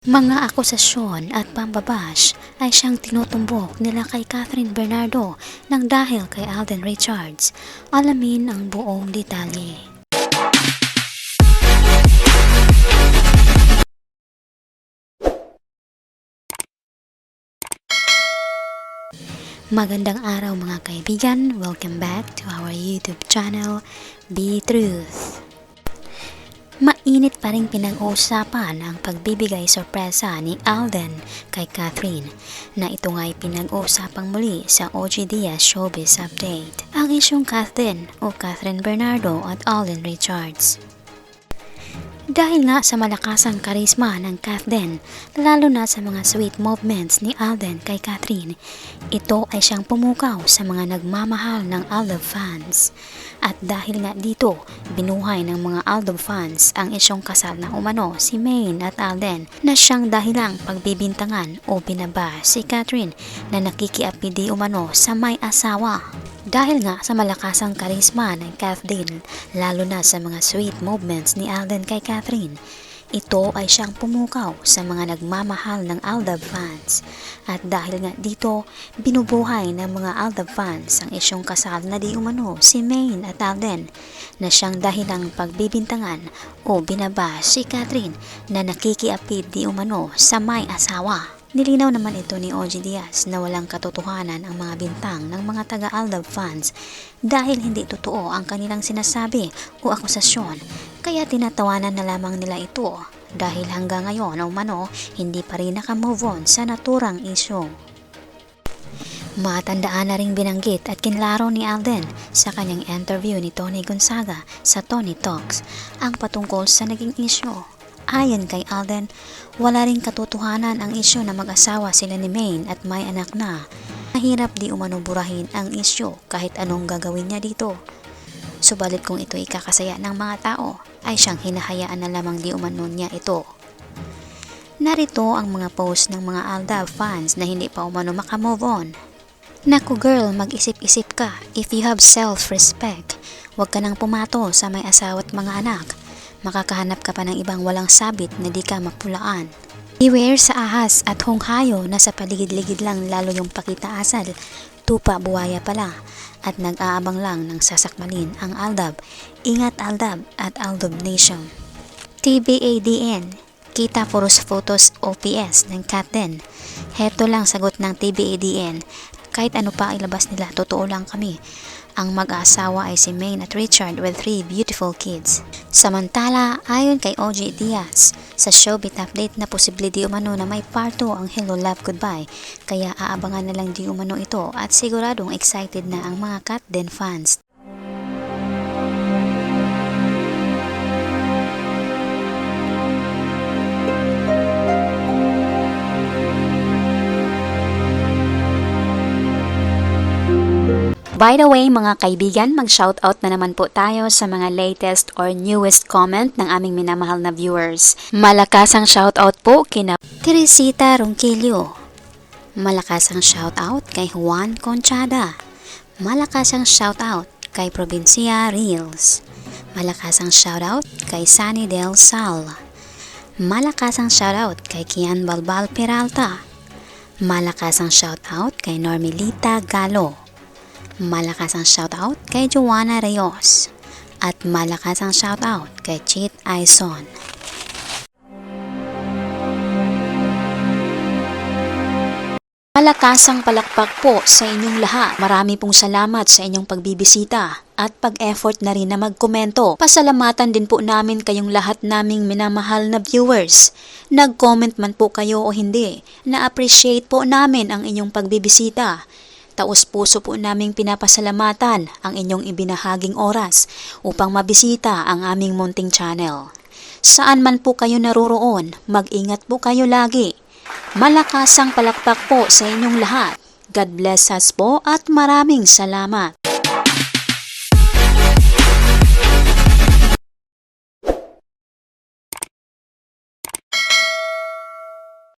Mga akusasyon at pambabash ay siyang tinutumbok nila kay Catherine Bernardo nang dahil kay Alden Richards. Alamin ang buong detalye. Magandang araw mga kaibigan, welcome back to our YouTube channel, Be Truth. Mainit pa rin pinag-uusapan ang pagbibigay sorpresa ni Alden kay Catherine na ito nga'y pinag-uusapang muli sa OG Diaz Showbiz Update. Ang isyong Catherine o Catherine Bernardo at Alden Richards. Dahil nga sa malakasang karisma ng Catherine, lalo na sa mga sweet movements ni Alden kay Catherine, ito ay siyang pumukaw sa mga nagmamahal ng Alden fans. At dahil nga dito, binuhay ng mga Alden fans ang isyong kasal na umano si Maine at Alden na siyang dahilang pagbibintangan o binaba si Catherine na nakikiapi di umano sa may asawa. Dahil nga sa malakasang karisma ng Catherine, lalo na sa mga sweet movements ni Alden kay Catherine, ito ay siyang pumukaw sa mga nagmamahal ng Alden fans. At dahil nga dito, binubuhay ng mga Alden fans ang isyong kasal na di umano si Maine at Alden na siyang dahilang pagbibintangan o binaba si Catherine na nakikiapid di umano sa may asawa. Nilinaw naman ito ni OG Diaz na walang katotohanan ang mga bintang ng mga taga-Alden fans dahil hindi totoo ang kanilang sinasabi o akusasyon, kaya tinatawanan na lamang nila ito dahil hanggang ngayon o umano hindi pa rin nakamove on sa naturang issue. Matandaan na ring binanggit at kinlaro ni Alden sa kanyang interview ni Tony Gonzaga sa Tony Talks ang patungkol sa naging issue. Ayon kay Alden, wala ring katotohanan ang isyu na mag-asawa sila ni Maine at may anak na. Mahirap di umano burahin ang isyu kahit anong gagawin niya dito. Subalit kung ito ikakasaya ng mga tao, ay siyang hinahayaan na lamang di umano niya ito. Narito ang mga post ng mga Alden fans na hindi pa umano makamove on. Naku girl, mag-isip-isip ka. If you have self-respect, huwag ka nang pumato sa may asawa at mga anak. Makakahanap ka pa ng ibang walang sabit na di ka mapulaan. Beware sa ahas at hunghayo na sa paligid-ligid lang lalo yung pakita asal, tupa buhaya pala at nag-aabang lang ng sasakmalin ang Aldab. Ingat Aldab at Aldab Nation. TBADN, kita puros photos OPS ng Catherine. Heto lang sagot ng TBADN, kahit ano pa ilabas nila, totoo lang kami. Ang mag-aasawa ay si Maine at Richard with 3 beautiful kids. Samantala, ayon kay OG Diaz, sa showbiz update na posible di umano na may part 2 ang Hello Love Goodbye, kaya aabangan na lang di umano ito at siguradong excited na ang mga Catherine fans. By the way mga kaibigan, mag-shoutout na naman po tayo sa mga latest or newest comment ng aming minamahal na viewers. Malakasang shoutout po kina Teresita Ronquillo. Malakasang shoutout kay Juan Conchada. Malakasang shoutout kay Provincia Reels. Malakasang shoutout kay Sunny Del Sal. Malakasang shoutout kay Kian Balbal Peralta. Malakasang shoutout kay Normelita Galo. Malakas ang shoutout kay Joanna Reyes at malakas ang shoutout kay Chit Aison. Malakasang palakpak po sa inyong lahat. Marami pong salamat sa inyong pagbibisita at pag-effort na rin na magkomento. Pasalamatan din po namin kayong lahat naming minamahal na viewers. Nag-comment man po kayo o hindi, na-appreciate po namin ang inyong pagbibisita. Taos-puso po naming pinapasalamatan ang inyong ibinahaging oras upang mabisita ang aming munting channel. Saan man po kayo naroroon, mag-ingat po kayo lagi. Malakasang palakpak po sa inyong lahat. God bless us po at maraming salamat.